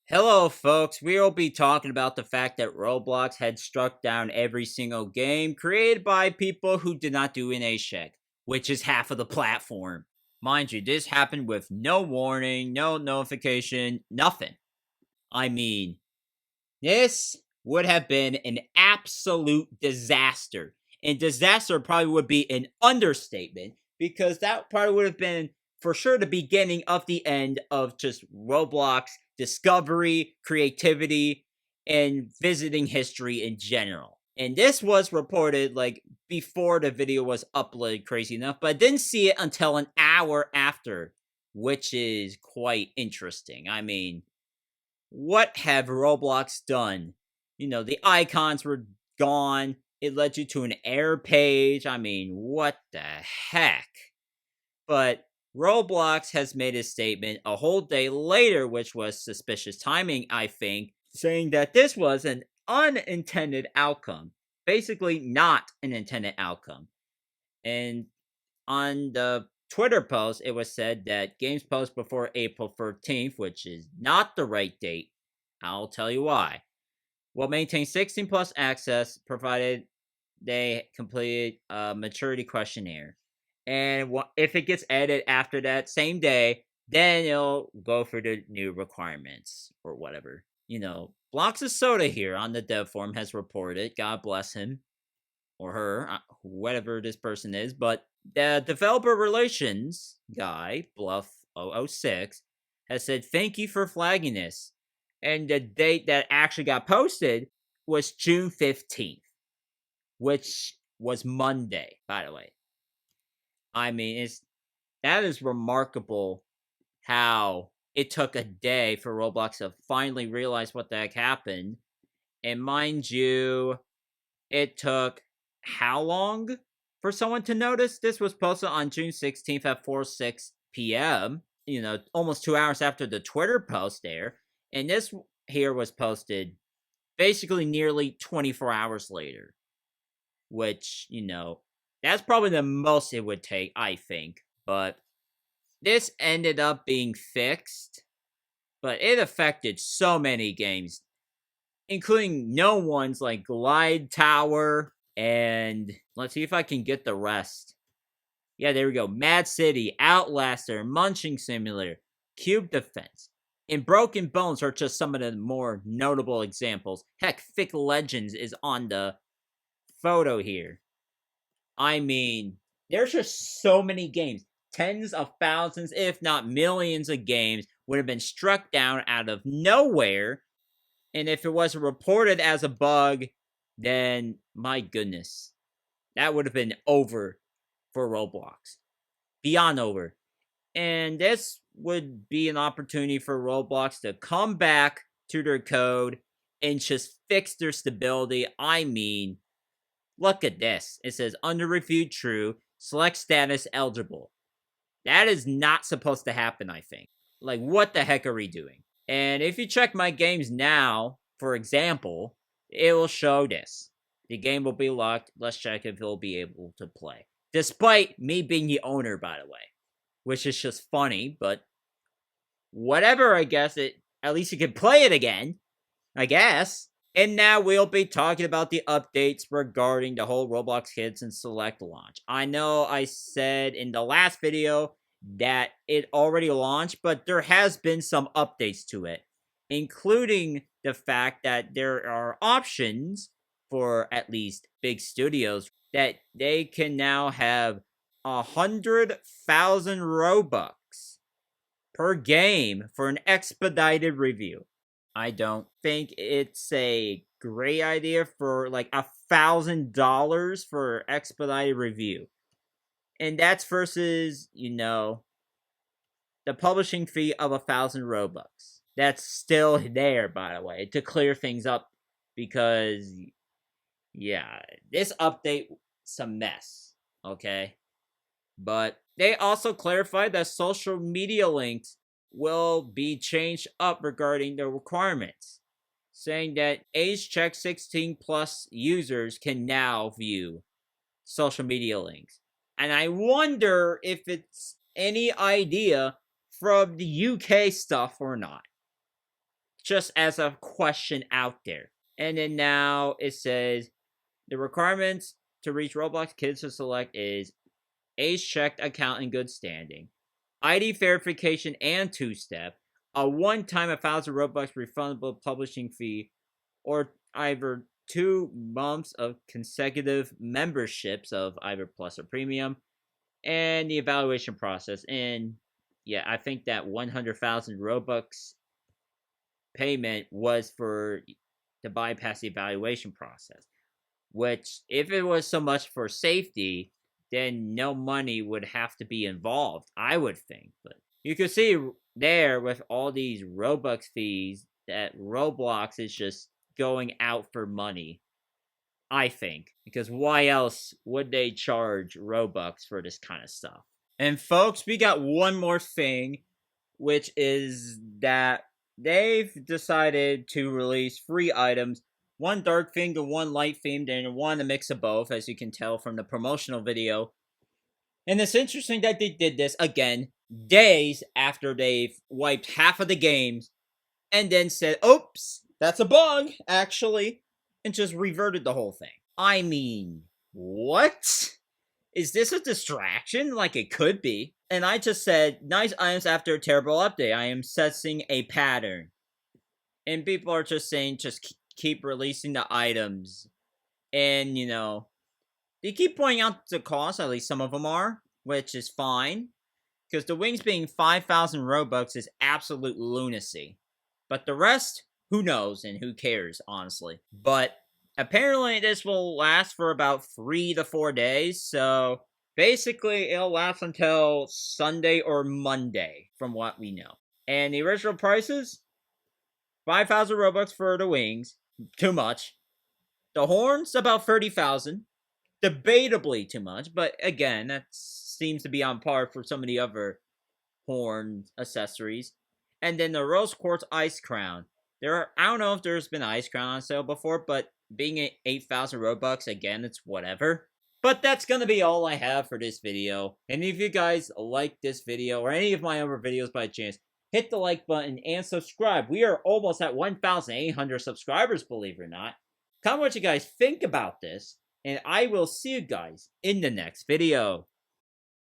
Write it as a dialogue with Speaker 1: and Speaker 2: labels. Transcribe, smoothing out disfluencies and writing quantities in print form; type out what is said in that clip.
Speaker 1: Hello, folks. We will be talking about the fact that Roblox had struck down every single game created by people who did not do an A check, which is half of the platform. Mind you, this happened with no warning, no notification, nothing. I mean, this would have been an absolute disaster. And disaster probably would be an understatement because that probably would have been for sure the beginning of the end of just Roblox discovery, creativity, and visiting history in general. And this was reported like before the video was uploaded, crazy enough, but I didn't see it until an hour after, which is quite interesting. I mean, what have Roblox done? The icons were gone. It led you to an error page. I mean, what the heck? But Roblox has made a statement a whole day later, which was suspicious timing, I think, saying that this was an unintended outcome. Basically, not an intended outcome. And on the Twitter post, it was said that games post before April 13th, which is not the right date. I'll tell you why. Will maintain 16 plus access provided they completed a maturity questionnaire. And if it gets added after that same day, then it'll go for the new requirements or whatever. Blocks of Soda here on the dev forum has reported, God bless him or her, whatever this person is, but the developer relations guy, Bluff006, has said, thank you for flagging this. And the date that actually got posted was June 15th, which was Monday, by the way. I mean, that is remarkable how it took a day for Roblox to finally realize what the heck happened. And mind you, it took how long for someone to notice? This was posted on June 16th at 4:06 p.m., almost 2 hours after the Twitter post there. And this here was posted basically nearly 24 hours later, which, that's probably the most it would take, I think. But this ended up being fixed, but it affected so many games, including no ones like Glide Tower, and let's see if I can get the rest. Yeah, there we go. Mad City, Outlaster, Munching Simulator, Cube Defense, and Broken Bones are just some of the more notable examples. Heck, Thick Legends is on the photo here. I mean, there's just so many games. Tens of thousands, if not millions of games would have been struck down out of nowhere. And if it wasn't reported as a bug, then my goodness, that would have been over for Roblox. Beyond over. And this would be an opportunity for Roblox to come back to their code and just fix their stability. I mean, look at this. It says under review true, select status eligible. That is not supposed to happen, I think. Like, what the heck are we doing? And if you check my games now, for example, it will show this. The game will be locked. Let's check if it'll be able to play. Despite me being the owner, by the way. Which is just funny, but whatever, I guess. At least you can play it again. I guess. And now we'll be talking about the updates regarding the whole Roblox Kids and Select launch. I know I said in the last video that it already launched, but there has been some updates to it, including the fact that there are options for at least big studios that they can now have 100,000 Robux per game for an expedited review. I don't think it's a great idea for like $1,000 for expedited review. And that's versus, the publishing fee of 1,000 Robux. That's still there, by the way, to clear things up because, yeah, this update's a mess, okay? But they also clarified that social media links will be changed up regarding the requirements, saying that age check 16 plus users can now view social media links. And I wonder if it's any idea from the UK stuff or not. just as a question out there. And then now it says the requirements to reach Roblox Kids Select is age checked account in good standing, ID verification and two-step, a one-time 1,000 Robux refundable publishing fee, or either 2 months of consecutive memberships of either Plus or Premium, and the evaluation process. And yeah, I think that 100,000 Robux payment was for to bypass the evaluation process. Which, if it was so much for safety, then no money would have to be involved, I would think. But you can see there with all these Robux fees that Roblox is just going out for money. I think. Because why else would they charge Robux for this kind of stuff? And folks, we got one more thing, which is that they've decided to release free items, one dark themed and one light themed, and one a mix of both, as you can tell from the promotional video. And it's interesting that they did this, again, days after they've wiped half of the games, and then said, oops, that's a bug, actually, and just reverted the whole thing. I mean, what? Is this a distraction? Like it could be. And I just said, nice items after a terrible update. I am sensing a pattern. And people are just saying, just keep releasing the items. And, you know, they keep pointing out the cost, at least some of them are, which is fine. Because the wings being 5,000 Robux is absolute lunacy. But the rest, who knows and who cares, honestly. But apparently this will last for about 3 to 4 days, so basically it'll last until Sunday or Monday, from what we know. And the original prices? 5,000 Robux for the wings, too much. The horns, about 30,000. Debatably too much, but again, that seems to be on par for some of the other horn accessories. And then the Rose Quartz Ice Crown. I don't know if there's been Ice Crown on sale before, but being 8,000 Robux, again, it's whatever. But that's gonna be all I have for this video. And if you guys like this video, or any of my other videos by chance, hit the like button and subscribe. We are almost at 1,800 subscribers, believe it or not. Comment what you guys think about this, and I will see you guys in the next video.